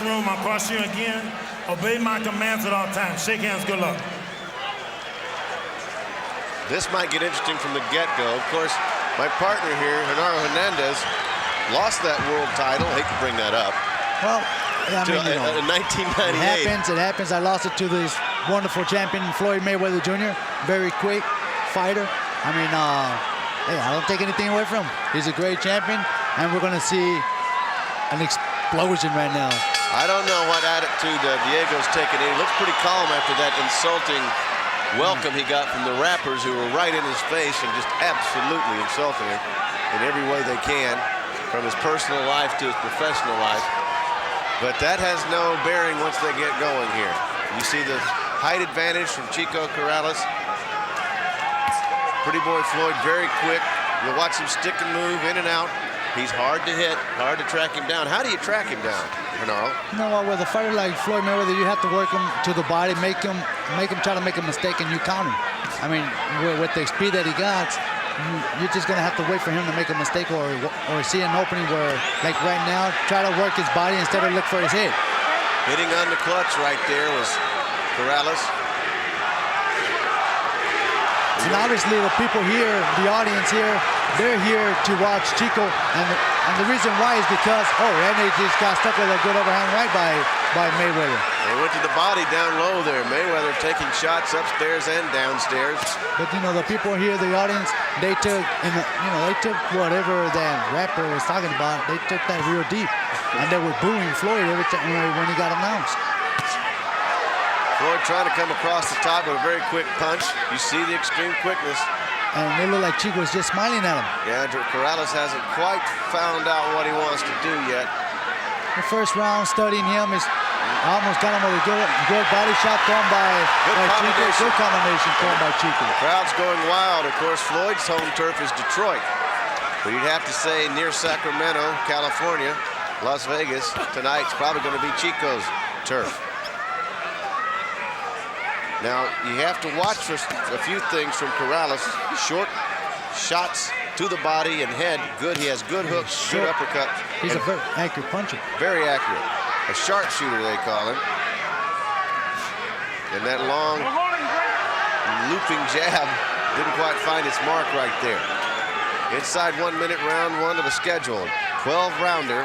dressing room, I caution you again. Obey my commands at all times. Shake hands. Good luck. This might get interesting from the get-go. Of course, my partner here, Genaro Hernandez, lost that world title. I hate to bring that up. Well, yeah, I mean, in 1998. It happens. I lost it to this wonderful champion, Floyd Mayweather Jr. Very quick fighter. I mean, hey, I don't take anything away from him. He's a great champion, and we're going to see an explosion right now. I don't know what attitude Diego's taking. He looks pretty calm after that insulting welcome he got from the rappers who were right in his face and just absolutely insulting him in every way they can, from his personal life to his professional life. But that has no bearing once they get going here. You see the height advantage from Chico Corrales. Pretty boy Floyd, very quick. You'll watch him stick and move in and out. He's hard to hit, hard to track him down. How do you track him down, Genaro? You know what, with a fighter like Floyd Mayweather, you have to work him to the body, make him try to make a mistake, and you counter. I mean, with the speed that he got, you're just gonna have to wait for him to make a mistake or see an opening where, like right now, try to work his body instead of look for his head. Hitting on the clutch right there was Corrales. And obviously the people here, the audience here, they're here to watch Chico, and the reason why is because, and they just got stuck with a good overhand right by Mayweather. They went to the body down low there. Mayweather taking shots upstairs and downstairs. But you know, the people here, the audience, they took, they took whatever that rapper was talking about. They took that real deep, and they were booing Floyd every time when he got announced. Floyd trying to come across the top with a very quick punch. You see the extreme quickness. And it looked like Chico was just smiling at him. Yeah, Corrales hasn't quite found out what he wants to do yet. The first round, studying him, is almost got him with a good body shot thrown by Chico. Good combination thrown by Chico. The crowd's going wild. Of course, Floyd's home turf is Detroit. But you'd have to say near Sacramento, California, Las Vegas, tonight's probably going to be Chico's turf. Now, you have to watch for a few things from Corrales. Short shots to the body and head. Good. He has good hooks, good uppercuts. He's a very accurate puncher. Very accurate. A sharpshooter, they call him. And that long looping jab didn't quite find its mark right there. Inside 1 minute, round one of the scheduled 12-rounder.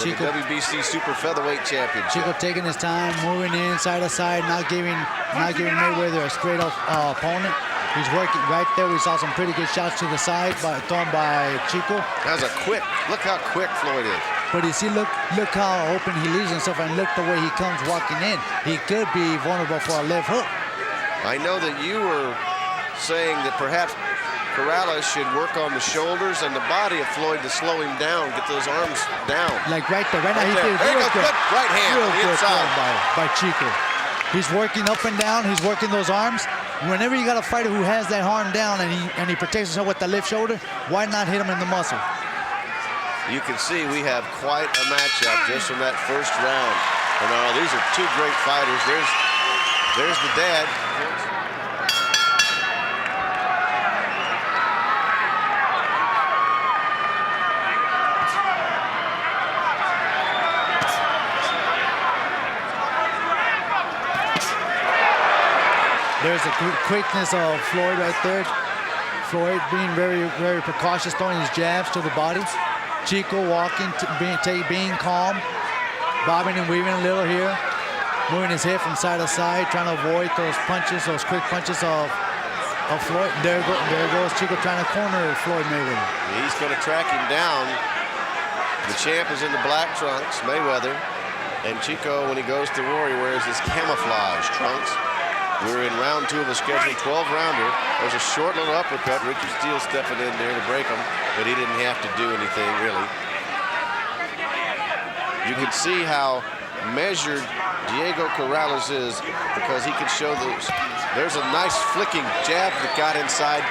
Chico, the WBC Super Featherweight Championship. Chico taking his time, moving in side to side, not giving Mayweather a straight up opponent. He's working right there. We saw some pretty good shots to the side thrown by Chico. That was a quick. Look how quick Floyd is. But you see, look how open he leaves himself, and look the way he comes walking in. He could be vulnerable for a left hook. I know that you were saying that perhaps Corrales should work on the shoulders and the body of Floyd to slow him down, get those arms down. Like right there. Right now, he did real good. Right hand real on the good inside. By Chico. He's working up and down. He's working those arms. Whenever you got a fighter who has that arm down and he protects himself with the left shoulder, why not hit him in the muscle? You can see we have quite a matchup just from that first round. And these are two great fighters. There's the dad. There's a quickness of Floyd right there. Floyd being very, very precautious, throwing his jabs to the body. Chico walking, being calm, bobbing and weaving a little here, moving his head from side to side, trying to avoid those punches, those quick punches of Floyd. There goes Chico trying to corner Floyd Mayweather. He's going to track him down. The champ is in the black trunks, Mayweather, and Chico, when he goes to war, he wears his camouflage trunks. We're in round two of a scheduled 12-rounder. There's a short little uppercut. Richard Steele stepping in there to break him, but he didn't have to do anything, really. You can see how measured Diego Corrales is because he can show those. There's a nice flicking jab that got inside.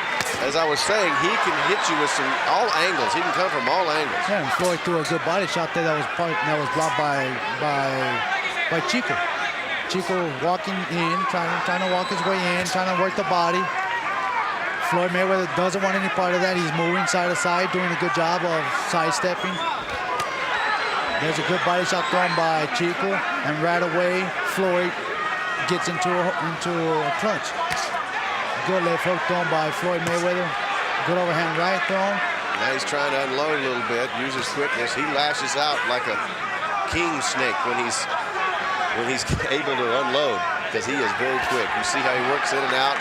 As I was saying, he can hit you with all angles. He can come from all angles. Yeah, and Floyd threw a good body shot there that was blocked by Chico. Chico walking in, trying to walk his way in, trying to work the body. Floyd Mayweather doesn't want any part of that. He's moving side to side, doing a good job of sidestepping. There's a good body shot thrown by Chico, and right away Floyd gets into a clinch. Good left hook thrown by Floyd Mayweather. Good overhand right thrown. Now he's trying to unload a little bit, use his quickness. He lashes out like a king snake when he's able to unload, because he is very quick. You see how he works in and out,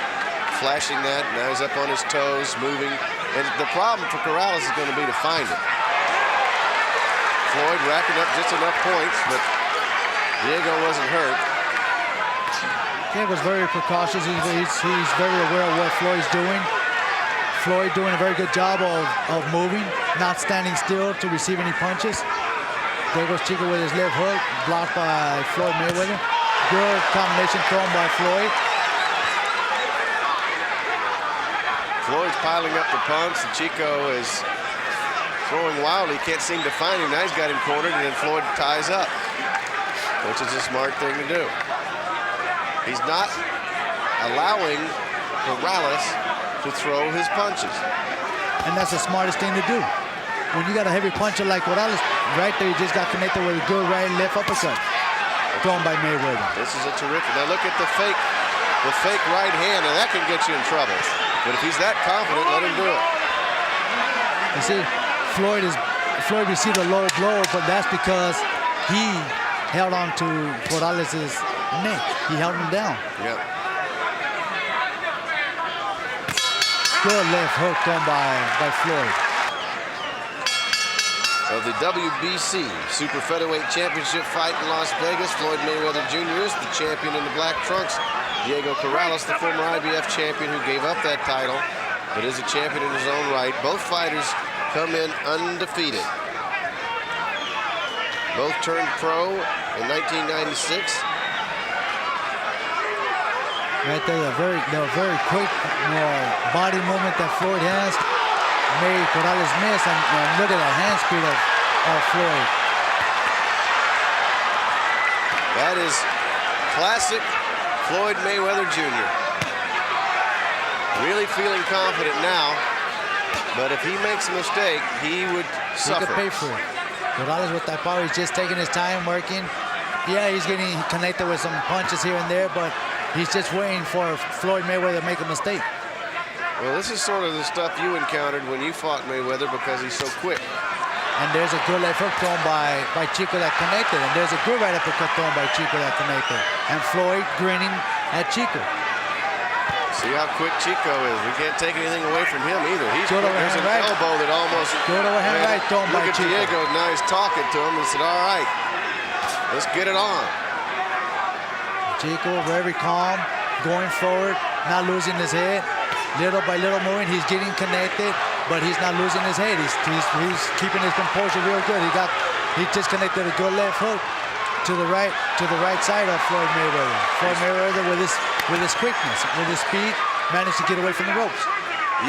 flashing that. Now he's up on his toes, moving. And the problem for Corrales is going to be to find it. Floyd racking up just enough points, but Diego wasn't hurt. Diego's very precautious. He's very aware of what Floyd's doing. Floyd doing a very good job of moving, not standing still to receive any punches. There goes Chico with his left hook, blocked by Floyd Mayweather. Good combination thrown by Floyd. Floyd's piling up the punch, and Chico is throwing wildly. Can't seem to find him. Now he's got him cornered, and then Floyd ties up, which is a smart thing to do. He's not allowing Corrales to throw his punches. And that's the smartest thing to do. When you got a heavy puncher like Corrales, right there, you just got connected with a good right and left uppercut thrown by Mayweather. This is a terrific. Now look at the fake right hand, and that can get you in trouble. But if he's that confident, let him do it. You see, Floyd received a low blow, but that's because he held on to Corrales' neck. He held him down. Yep. Good left hook thrown by Floyd. Of the WBC Super Featherweight Championship fight in Las Vegas, Floyd Mayweather Jr. is the champion in the black trunks. Diego Corrales, the former IBF champion who gave up that title, but is a champion in his own right. Both fighters come in undefeated. Both turned pro in 1996. Right there, the very quick body movement that Floyd has made Corrales miss, and look at the hand speed of Floyd. That is classic Floyd Mayweather Jr. Really feeling confident now, but if he makes a mistake, he would suffer. He could pay for it. Corrales with that power, he's just taking his time working. Yeah, he's getting connected with some punches here and there, but he's just waiting for Floyd Mayweather to make a mistake. Well, this is sort of the stuff you encountered when you fought Mayweather because he's so quick. And there's a good left hook thrown by Chico that connected. And there's a good right uppercut thrown by Chico that connected. And Floyd grinning at Chico. See how quick Chico is. We can't take anything away from him either. He's good quick. There's an right. elbow that almost... Good overhand right thrown by Chico. Look at Diego. Now he's talking to him and said, all right, let's get it on. Chico very calm, going forward, not losing his head. Little by little moving, he's getting connected, but he's not losing his head. He's keeping his composure real good. He just connected a good left hook to the right side of Floyd Mayweather. Floyd Mayweather with his quickness, with his speed, managed to get away from the ropes.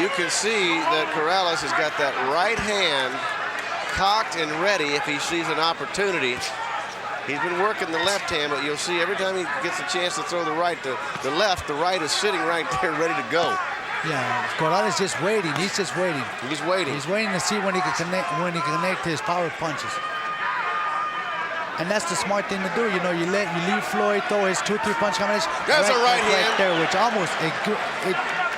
You can see that Corrales has got that right hand cocked and ready if he sees an opportunity. He's been working the left hand, but you'll see every time he gets a chance to throw the right, the right is sitting right there ready to go. Yeah, Corrales just waiting. He's just waiting. He's waiting. He's waiting to see when he can connect his power punches. And that's the smart thing to do. You know, you leave Floyd throw his 2-3 punch combination. That's a right hand right there, which almost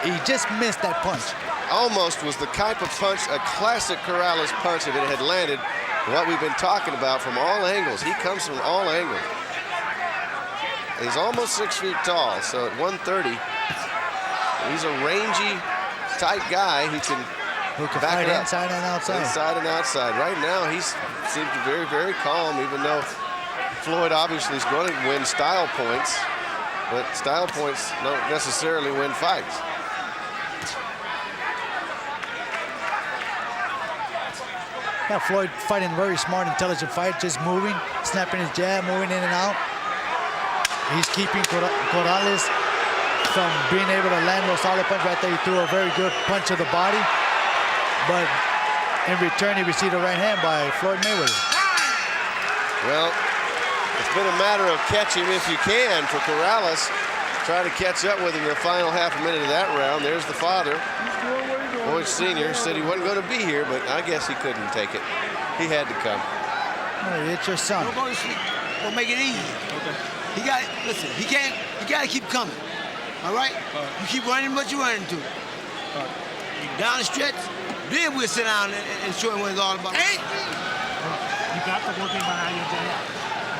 he just missed that punch. Almost was the type of punch, a classic Corrales punch if it had landed. What we've been talking about from all angles. He comes from all angles. He's almost 6 feet tall, so at 130. He's a rangy type guy who can back fight it up. Inside and outside. Inside and outside. Right now, he seems very, very calm, even though Floyd obviously is going to win style points, but style points don't necessarily win fights. Yeah, Floyd fighting a very smart, intelligent fight, just moving, snapping his jab, moving in and out. He's keeping Corrales from being able to land those solid punches. Right there, he threw a very good punch to the body, but in return, he received a right hand by Floyd Mayweather. Well, it's been a matter of catch him if you can for Corrales. Trying to catch up with him in the final half a minute of that round. There's the father. Floyd Sr. said he wasn't going to be here, but I guess he couldn't take it. He had to come. No, it's your son. Don't go to sleep. We'll make it easy. Okay. Listen, he gotta keep coming. All right? You keep running what you're running to. Down the stretch, then we'll sit down and show him what it's all about. Hey! You got to work in behind your jab.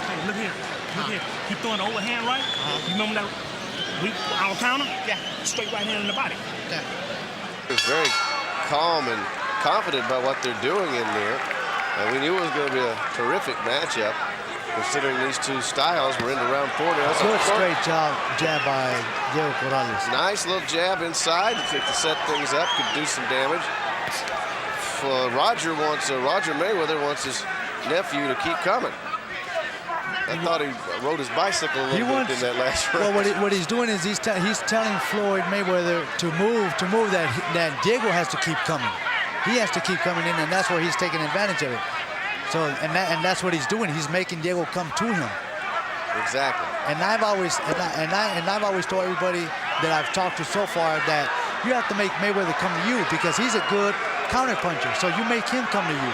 Okay, look here. Look here. Keep throwing the overhand right. You remember that our counter? Yeah. Straight right hand in the body. Yeah. He was very calm and confident about what they're doing in there. And we knew it was going to be a terrific matchup, considering these two styles. We're into round 4 now. Good straight jab by Diego Corrales. Nice little jab inside to set things up, could do some damage. Roger Mayweather wants his nephew to keep coming. I thought he rode his bicycle a little bit in that last round. Well, what he's doing is he's telling Floyd Mayweather to move that Diego has to keep coming. He has to keep coming in, and that's where he's taking advantage of it. So, and that's what he's doing. He's making Diego come to him. Exactly. And I've always told everybody that I've talked to so far that you have to make Mayweather come to you because he's a good counter puncher. So you make him come to you.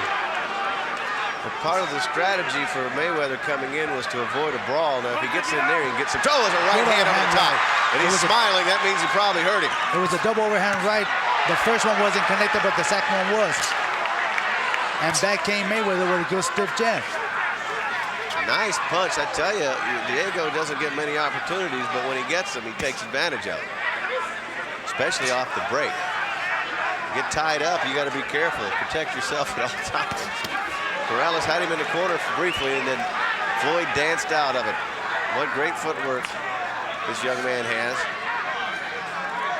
But part of the strategy for Mayweather coming in was to avoid a brawl. Now, if he gets in there, he gets some trouble. There's a right hand over the time. And he's smiling. That means he probably hurt him. It was a double overhand right. The first one wasn't connected, but the second one was. And back came Mayweather with a good stiff jab. Nice punch. I tell you, Diego doesn't get many opportunities, but when he gets them, he takes advantage of it, especially off the break. You get tied up, you got to be careful. Protect yourself at all times. Corrales had him in the corner briefly, and then Floyd danced out of it. What great footwork this young man has.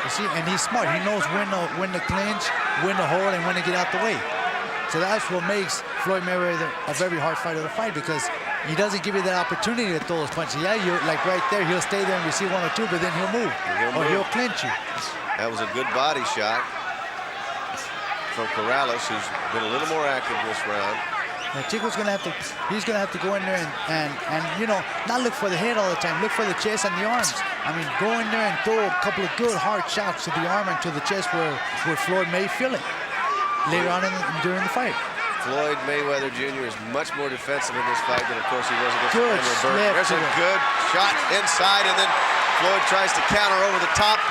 You see, and he's smart. He knows when to clinch, when to hold, and when to get out the way. So that's what makes Floyd Mayweather a very hard fighter to fight because he doesn't give you that opportunity to throw those punches. Yeah, you like right there, he'll stay there and receive 1 or 2, but then he'll move. He'll clinch you. That was a good body shot from Corrales, who's been a little more active this round. Now, Chico's he's gonna have to go in there and you know, not look for the head all the time. Look for the chest and the arms. I mean, go in there and throw a couple of good hard shots to the arm and to the chest where Floyd may feel it later on during the fight. Floyd Mayweather Jr. is much more defensive in this fight than, of course, he was against Good Burton. There's a good shot inside, and then Floyd tries to counter over the top.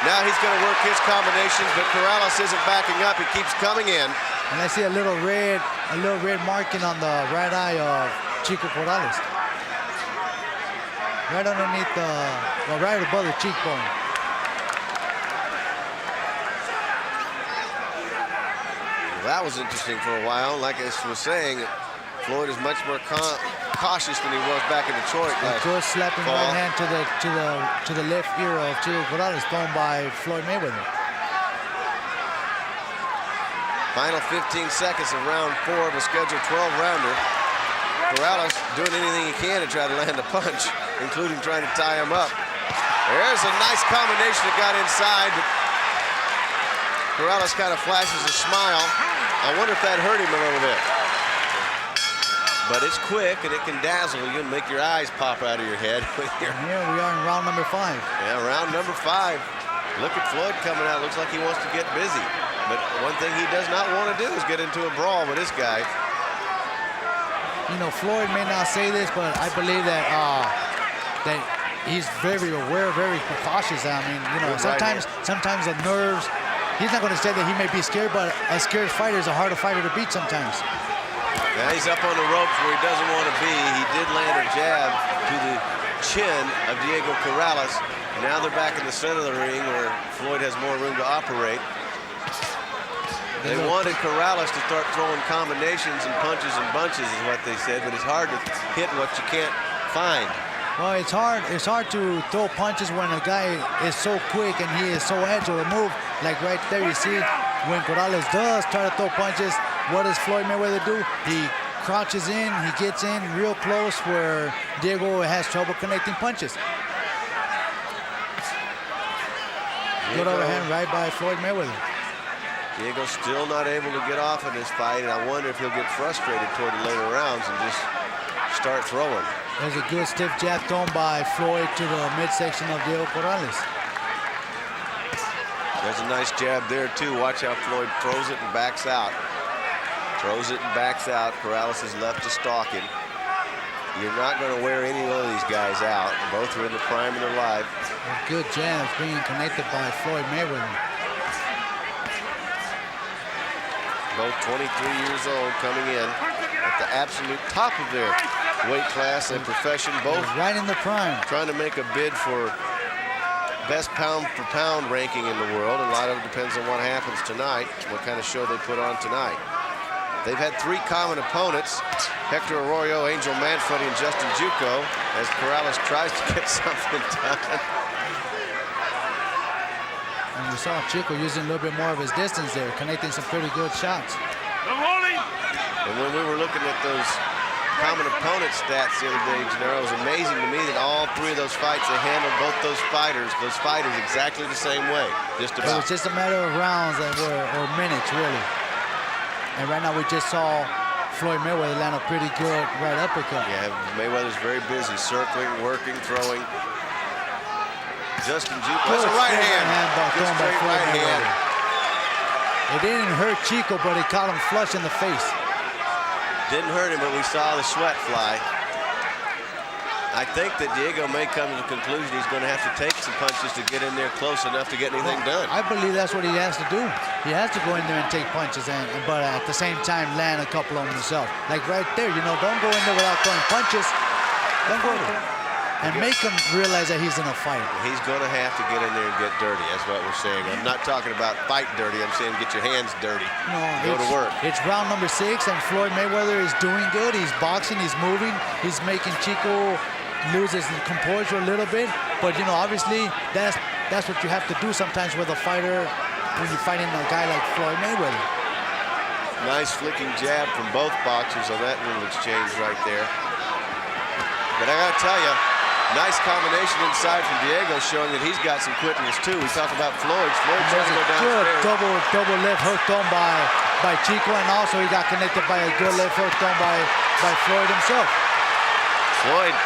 Now he's going to work his combinations, but Corrales isn't backing up. He keeps coming in. And I see a little red marking on the right eye of Chico Corrales. Right underneath right above the cheekbone. Well, that was interesting for a while. Like I was saying, Floyd is much more cautious than he was back in Detroit last Good slapping fall. right hand to the left ear of Chico Corrales, thrown by Floyd Mayweather. Final 15 seconds of round 4 of a scheduled 12-rounder. Corrales doing anything he can to try to land a punch, including trying to tie him up. There's a nice combination that got inside, but Corrales kind of flashes a smile. I wonder if that hurt him a little bit. But it's quick, and it can dazzle you and make your eyes pop out of your head. Here we are in round number 5. Yeah, round number 5. Look at Floyd coming out. Looks like he wants to get busy. But one thing he does not want to do is get into a brawl with this guy. You know, Floyd may not say this, but I believe that he's very aware, very cautious. I mean, you know, sometimes the nerves. He's not going to say that he may be scared, but a scared fighter is a harder fighter to beat sometimes. Now he's up on the ropes where he doesn't want to be. He did land a jab to the chin of Diego Corrales. Now they're back in the center of the ring where Floyd has more room to operate. They wanted Corrales to start throwing combinations and punches and bunches is what they said, but it's hard to hit what you can't find. Well, it's hard to throw punches when a guy is so quick and he is so agile to move. Like right there, you see when Corrales does try to throw punches, what does Floyd Mayweather do? He crouches in, he gets in real close where Diego has trouble connecting punches. Good overhand right by Floyd Mayweather. Diego's still not able to get off in this fight, and I wonder if he'll get frustrated toward the later rounds and just start throwing. There's a good stiff jab thrown by Floyd to the midsection of Diego Corrales. There's a nice jab there, too. Watch how Floyd throws it and backs out. Throws it and backs out. Corrales is left to stalk him. You're not going to wear any one of these guys out. Both are in the prime of their life. Good jabs being connected by Floyd Mayweather. Both 23 years old, coming in at the absolute top of their weight class and profession. Both right in the prime. Trying to make a bid for best pound-for-pound ranking in the world. A lot of it depends on what happens tonight, what kind of show they put on tonight. They've had 3 common opponents, Hector Arroyo, Angel Manfredi, and Justin Juco, as Corrales tries to get something done. And we saw Chico using a little bit more of his distance there, connecting some pretty good shots. And when we were looking at those common opponent stats the other day, Gennaro, it was amazing to me that all 3 of those fights, they handled both those fighters exactly the same way, just It about. was just a matter of rounds that were, or minutes, really. And right now we just saw Floyd Mayweather land a pretty good right uppercut. Yeah, Mayweather's very busy, circling, working, throwing. Justin Juco, that's a right hand. Good Thrown by straight Floyd right hand. Mayweather. It didn't hurt Chico, but it caught him flush in the face. Didn't hurt him, but we saw the sweat fly. I think that Diego may come to the conclusion he's going to have to take some punches to get in there close enough to get anything done. I believe that's what he has to do. He has to go in there and take punches, but at the same time land a couple of them himself. Like right there, don't go in there without throwing punches. Don't go there. And make him realize that he's in a fight. He's going to have to get in there and get dirty. That's what we're saying. I'm not talking about fight dirty. I'm saying get your hands dirty. No, go to work. It's round number 6, and Floyd Mayweather is doing good. He's boxing. He's moving. He's making Chico lose his composure a little bit. But, obviously, that's what you have to do sometimes with a fighter when you're fighting a guy like Floyd Mayweather. Nice flicking jab from both boxers on that little exchange right there. But I got to tell you, nice combination inside from Diego, showing that he's got some quickness too. We talk about Floyd's trying to go downstairs. Good double left hook thrown by Chico, and also he got connected by a good left hook thrown by Floyd himself. Floyd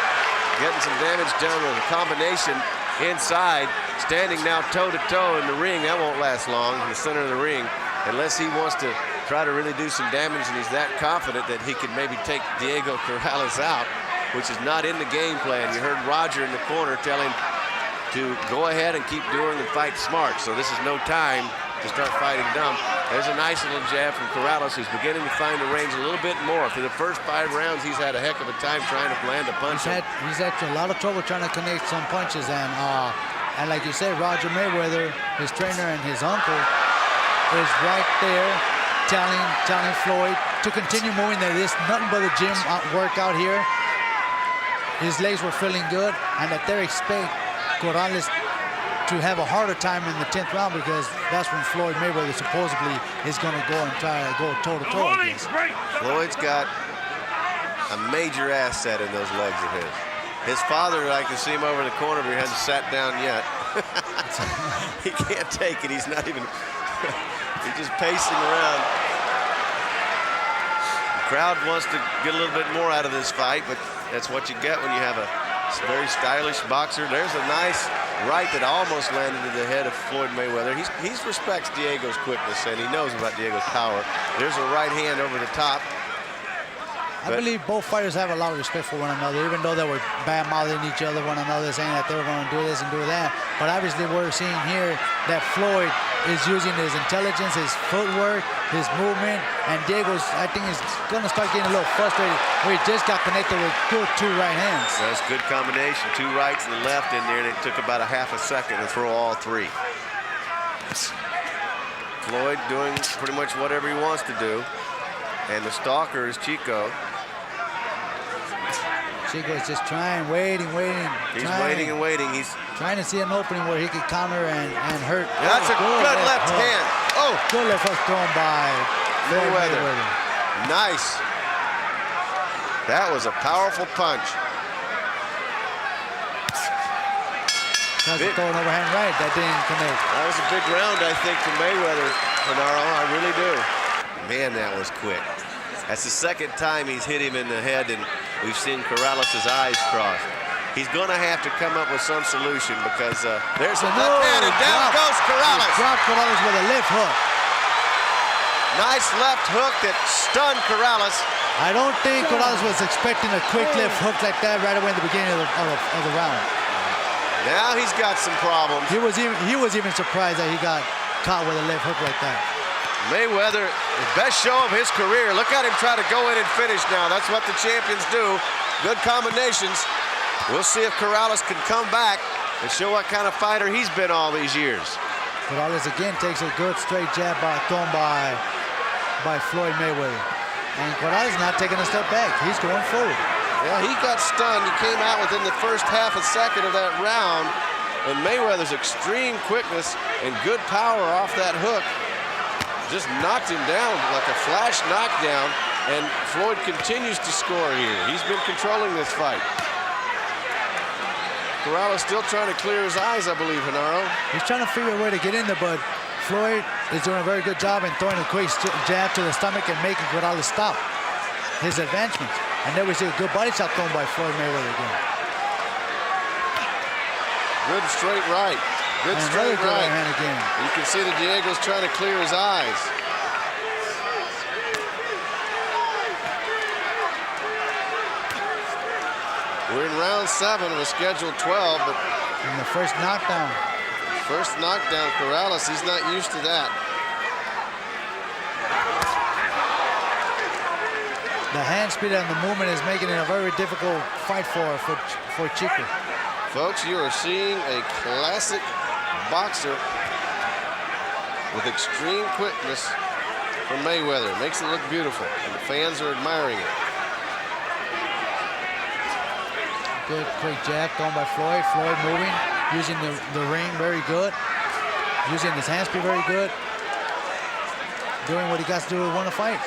getting some damage done with a combination inside, standing now toe-to-toe in the ring. That won't last long in the center of the ring, unless he wants to try to really do some damage, and he's that confident that he could maybe take Diego Corrales out, which is not in the game plan. You heard Roger in the corner tell him to go ahead and keep doing and fight smart. So this is no time to start fighting dumb. There's a nice little jab from Corrales, who's beginning to find the range a little bit more. For the first 5 rounds, he's had a heck of a time trying to land a punch. He's had a lot of trouble trying to connect some punches, and like you said, Roger Mayweather, his trainer and his uncle, is right there telling Floyd to continue moving. There is nothing but a gym workout here. His legs were feeling good, and that they expect Corrales to have a harder time in the 10th round, because that's when Floyd Mayweather supposedly is going to go and try to go toe-to-toe against him. Floyd's got a major asset in those legs of his. His father, I can see him over in the corner, but he hasn't sat down yet. He can't take it. He's not even, he's just pacing around. The crowd wants to get a little bit more out of this fight, but that's what you get when you have a very stylish boxer. There's a nice right that almost landed to the head of Floyd Mayweather. He respects Diego's quickness, and he knows about Diego's power. There's a right hand over the top. I believe both fighters have a lot of respect for one another, even though they were bad-mouthing each other, one another, saying that they were going to do this and do that. But obviously we're seeing here that Floyd is using his intelligence, his footwork, his movement, and Diego's, I think, is going to start getting a little frustrated where he just got connected with good 2 right hands. That's a good combination. 2 rights and the left in there, and it took about a half a second to throw all 3. Floyd doing pretty much whatever he wants to do, and the stalker is Chico. Chico's just trying, waiting. He's waiting and waiting. He's trying to see an opening where he could counter and hurt. That's a good left hand. Oh! Good left hook thrown by Mayweather. Nice. That was a powerful punch. Tries to throw an overhand right. That didn't connect. That was a big round, I think, for Mayweather, Gennaro. I really do. Man, that was quick. That's the second time he's hit him in the head, and we've seen Corrales' eyes cross. He's going to have to come up with some solution, because there's a left hand, and down goes Corrales. Dropped Corrales with a left hook. Nice left hook that stunned Corrales. I don't think Corrales was expecting a quick left hook like that right away in the beginning of the round. Now he's got some problems. He was even surprised that he got caught with a left hook like that. Mayweather, the best show of his career. Look at him try to go in and finish now. That's what the champions do. Good combinations. We'll see if Corrales can come back and show what kind of fighter he's been all these years. Corrales again takes a good straight jab thrown by Floyd Mayweather. And Corrales not taking a step back. He's going forward. Yeah, he got stunned. He came out within the first half a second of that round. And Mayweather's extreme quickness and good power off that hook just knocked him down like a flash knockdown. And Floyd continues to score here. He's been controlling this fight. Corrales still trying to clear his eyes, I believe, Genaro. He's trying to figure a way to get in there, but Floyd is doing a very good job in throwing a quick jab to the stomach and making Corrales stop his advancements. And there we see a good body shot thrown by Floyd Mayweather again. Good straight right. Good and straight good right. hand again. You can see that Diego's trying to clear his eyes. We're in round 7 of a scheduled 12, but in the first knockdown. First knockdown, Corrales, he's not used to that. The hand speed and the movement is making it a very difficult fight for Chico. Folks, you are seeing a classic boxer with extreme quickness from Mayweather. Makes it look beautiful, and the fans are admiring it. Good quick jab thrown by Floyd. Floyd moving, using the ring very good. Using his hand speed very good. Doing what he got to do to win a fight.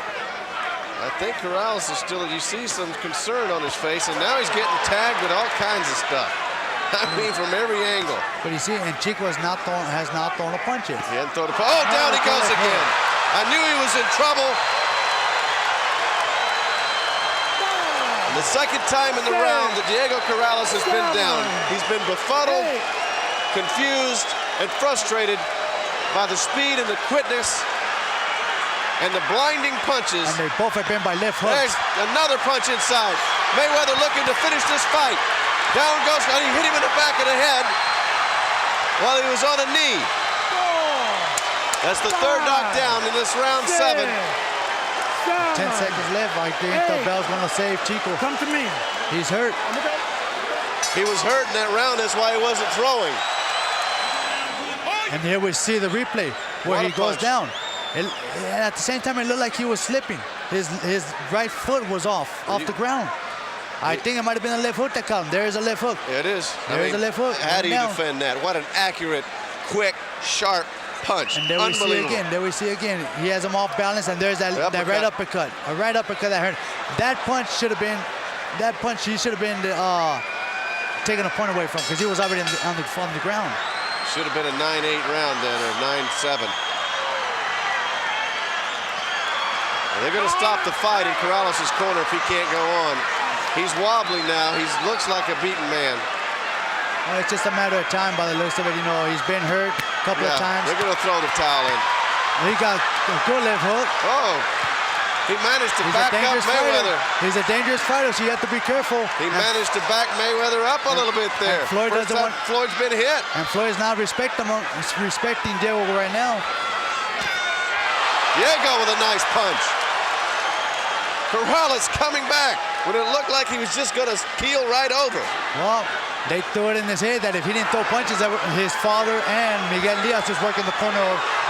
I think Corrales is still, you see some concern on his face, and now he's getting tagged with all kinds of stuff. I mean, from every angle. But you see, and Chico has not thrown a punch yet. He hadn't thrown a punch. Oh, down he goes again. I knew he was in trouble. The second time in the round that Diego Corrales has been down. He's been befuddled, confused, and frustrated by the speed and the quickness and the blinding punches. And they both have been by left hooks. There's another punch inside. Mayweather looking to finish this fight. Down goes, and he hit him in the back of the head while he was on a knee. That's the third knockdown in this round 7. 10 seconds left. I think the bell's going to save Chico. Come to me. He's hurt. He was hurt in that round. That's why he wasn't throwing. And here we see the replay where he goes down. And at the same time, it looked like he was slipping. His right foot was off the ground. I think it might have been a left hook that caught him. There's a left hook. Yeah, it is. There's a left hook. How do you defend that? What an accurate, quick, sharp punch. And there we see again. There we see again. He has him off balance, and there's that right uppercut. A right uppercut that hurt. That punch should have been. That punch he should have been taking a point away from, because he was already on the ground. Should have been a 9-8 round then, or 9-7. They're going to stop the fight in Corrales' corner if he can't go on. He's wobbly now. He looks like a beaten man. Well, it's just a matter of time by the looks of it. You know, he's been hurt a couple of times. They're going to throw the towel in. He got a good left hook. Oh, he managed to back up Mayweather. He's a dangerous fighter, so you have to be careful. He managed to back Mayweather up a little bit there. Floyd doesn't want. Floyd's been hit. And Floyd's not respecting Diego right now. Diego with a nice punch. Corrales coming back when it looked like he was just going to keel right over. Well, they threw it in his head that if he didn't throw punches, his father and Miguel Diaz, who's working the corner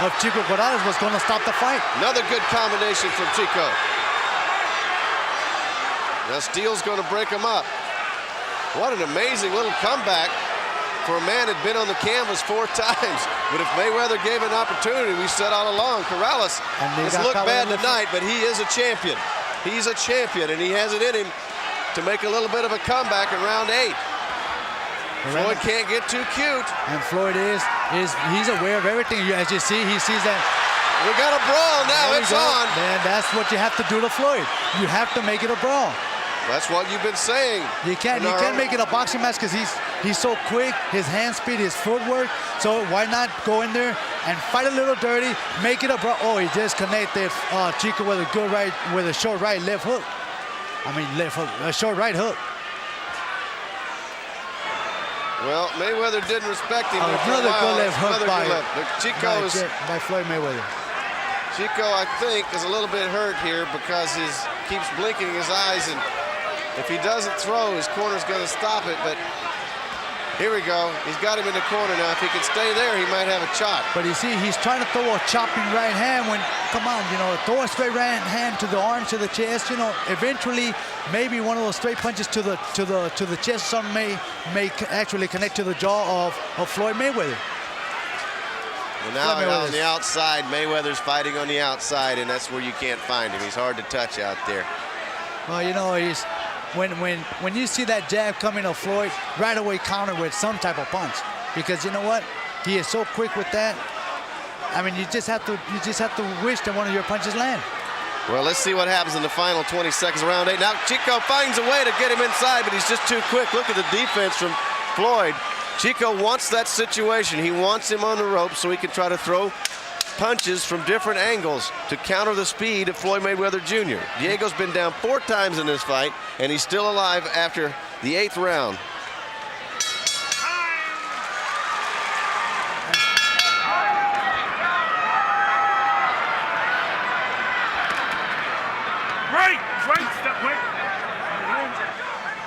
of Chico Corrales, was going to stop the fight. Another good combination from Chico. Now Steele's going to break him up. What an amazing little comeback for a man who'd been on the canvas 4 times. But if Mayweather gave an opportunity, we said all along, Corrales has looked bad tonight, but he is a champion. He's a champion, and he has it in him to make a little bit of a comeback in round 8. Floyd can't get too cute. And Floyd he's aware of everything. As you see, he sees that. We got a brawl now. It's on. Man, that's what you have to do to Floyd. You have to make it a brawl. That's what you've been saying. You can't make it a boxing match because he's so quick, his hand speed, his footwork. So why not go in there and fight a little dirty, make it a Oh, he just connected Chico with a good right, with a short right left hook. I mean left hook, a short right hook. Well, Mayweather didn't respect him. Another good left hook by Floyd Mayweather. Chico, I think, is a little bit hurt here because he keeps blinking his eyes, and if he doesn't throw, his corner's going to stop it. But here we go. He's got him in the corner now. If he can stay there, he might have a chop. But you see, he's trying to throw a chopping right hand when, come on, you know, throw a straight right hand to the arm, to the chest. You know, eventually, maybe one of those straight punches to the chest, some may actually connect to the jaw of Floyd Mayweather. Well, now on the outside, Mayweather's fighting on the outside, and that's where you can't find him. He's hard to touch out there. Well, you know, he's when you see that jab coming to Floyd, right away counter with some type of punch, because you know what, he is so quick with that. I mean, you just have to wish that one of your punches land. Well, let's see what happens in the final 20 seconds of round 8. Now Chico finds a way to get him inside, but he's just too quick. Look at the defense from Floyd. Chico wants that situation. He wants him on the ropes so he can try to throw punches from different angles to counter the speed of Floyd Mayweather Jr. Diego's been down 4 times in this fight, and he's still alive after the 8th round.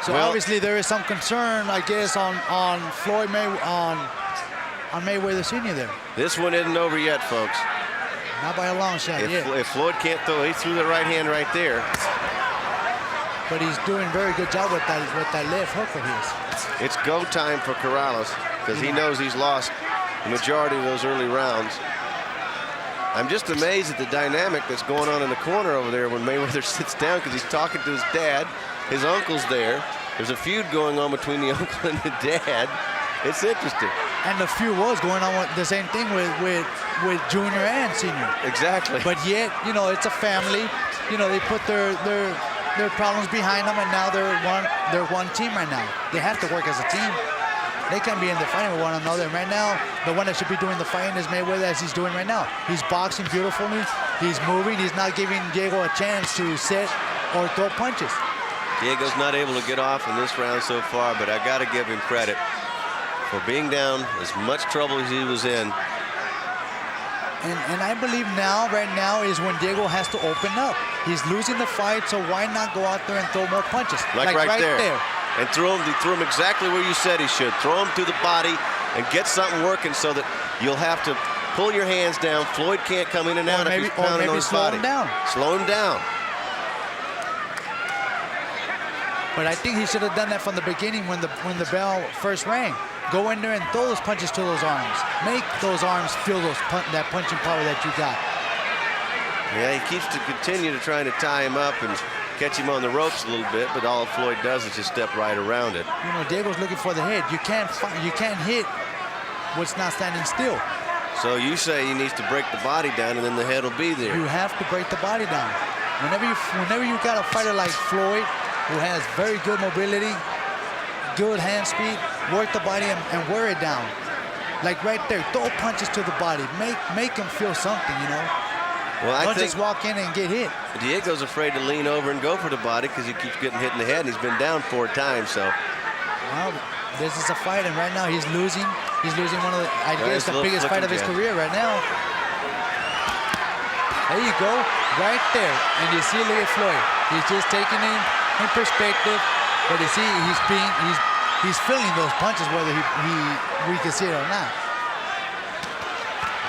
So obviously there is some concern, I guess, on Floyd on Mayweather Sr. there. This one isn't over yet, folks. Not by a long shot. If Floyd can't throw, he threw the right hand right there. But he's doing a very good job with that left hook of his. It's go time for Corrales because he knows he's lost the majority of those early rounds. I'm just amazed at the dynamic that's going on in the corner over there when Mayweather sits down, because he's talking to his dad. His uncle's there. There's a feud going on between the uncle and the dad. It's interesting. And the feud was going on with the same thing with Junior and Senior. Exactly. But yet, you know, it's a family. You know, they put their problems behind them, and now they're one team right now. They have to work as a team. They can't be in the fighting with one another. And right now, the one that should be doing the fighting is Mayweather, as he's doing right now. He's boxing beautifully. He's moving. He's not giving Diego a chance to sit or throw punches. Diego's not able to get off in this round so far, but I got to give him credit for being down as much trouble as he was in. And I believe right now is when Diego has to open up. He's losing the fight, so why not go out there and throw more punches? Like right there. And he threw him exactly where you said he should. Throw him to the body and get something working so that you'll have to pull your hands down. Floyd can't come in and out if he's pounding on his body. Slow him down. But I think he should have done that from the beginning when the bell first rang. Go in there and throw those punches to those arms. Make those arms feel that punching power that you got. Yeah, he keeps to continue to trying to tie him up and catch him on the ropes a little bit, but all Floyd does is just step right around it. You know, Diego's looking for the head. You can't hit what's not standing still. So you say he needs to break the body down, and then the head will be there. You have to break the body down. Whenever you got a fighter like Floyd, who has very good mobility, good hand speed, work the body and wear it down. Like right there, throw punches to the body. Make him feel something, you know. Well, Don't just walk in and get hit. Diego's afraid to lean over and go for the body because he keeps getting hit in the head. He's been down 4 times, so. Well, this is a fight, and right now he's losing. He's losing one of the biggest fight of his career right now. There you go, right there. And you see, look at Floyd. He's just taking it in perspective, but you see, he's feeling those punches whether we can see it or not.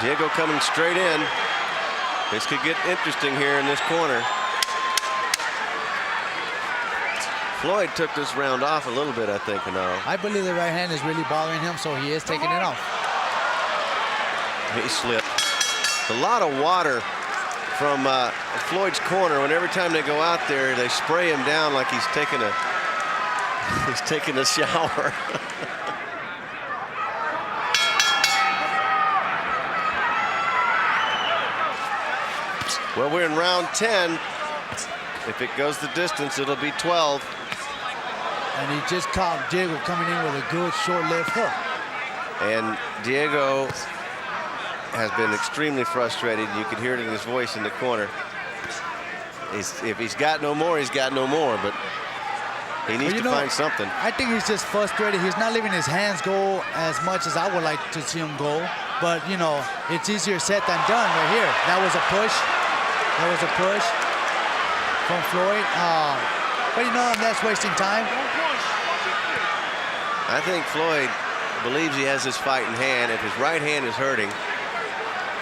Diego coming straight in. This could get interesting here in this corner. Floyd took this round off a little bit, I think, Genaro. I believe the right hand is really bothering him, so he is taking it off. He slipped. A lot of water from Floyd's corner. When every time they go out there, they spray him down like he's taking a shower. Well, we're in round 10. If it goes the distance, it'll be 12. And he just caught Diego coming in with a good short left hook. And Diego has been extremely frustrated. You can hear it in his voice in the corner. If he's got no more, he's got no more. But he needs to find something. I think he's just frustrated. He's not letting his hands go as much as I would like to see him go. But, you know, it's easier said than done right here. That was a push. That was a push from Floyd. But, you know, that's wasting time. I think Floyd believes he has this fight in hand. If his right hand is hurting,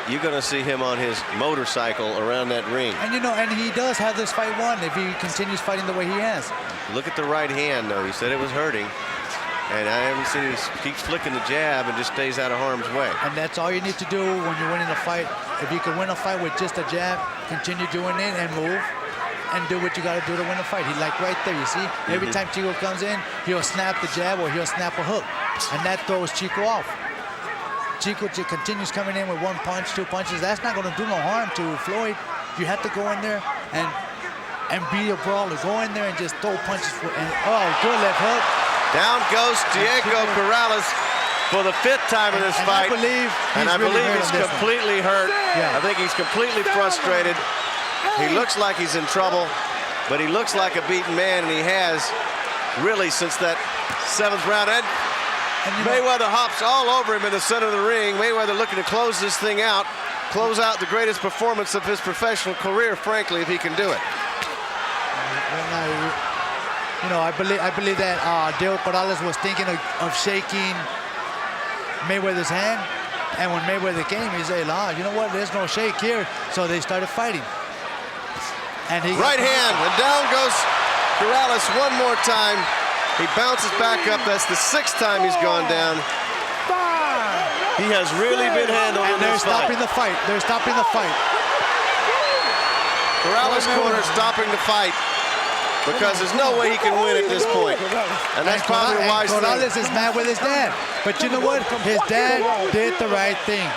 you're going to see him on his motorcycle around that ring. And, you know, and he does have this fight won if he continues fighting the way he has. Look at the right hand, though. He said it was hurting. And I haven't seen him keeps flicking the jab and just stays out of harm's way. And that's all you need to do when you're winning a fight. If you can win a fight with just a jab, continue doing it and move and do what you got to do to win a fight. He like right there, you see? Every time Chico comes in, he'll snap the jab or he'll snap a hook. And that throws Chico off. Chico continues coming in with one punch, two punches. That's not going to do no harm to Floyd. You have to go in there and be a brawler. Go in there and just throw punches. Oh, good left hook. Down goes Diego Corrales for the 5th time in this fight. I believe he's completely hurt. Yeah. I think he's completely frustrated. He looks like he's in trouble, but he looks like a beaten man, and he has really since that 7th round. And Mayweather hops all over him in the center of the ring. Mayweather looking to close this thing out, close out the greatest performance of his professional career, frankly, if he can do it. You know, I believe that Diego Corrales was thinking of shaking Mayweather's hand, and when Mayweather came, he said, you know what, there's no shake here, so they started fighting. And he right hand, and down goes Corrales one more time. He bounces back up. That's the 6th time he's gone down. He has really been handled in this fight. They're stopping the fight. They're stopping the fight. Corrales' corner stopping the fight because there's no way he can win at this point. And that's probably why Corrales is mad with his dad. But you know what? His dad did the right thing.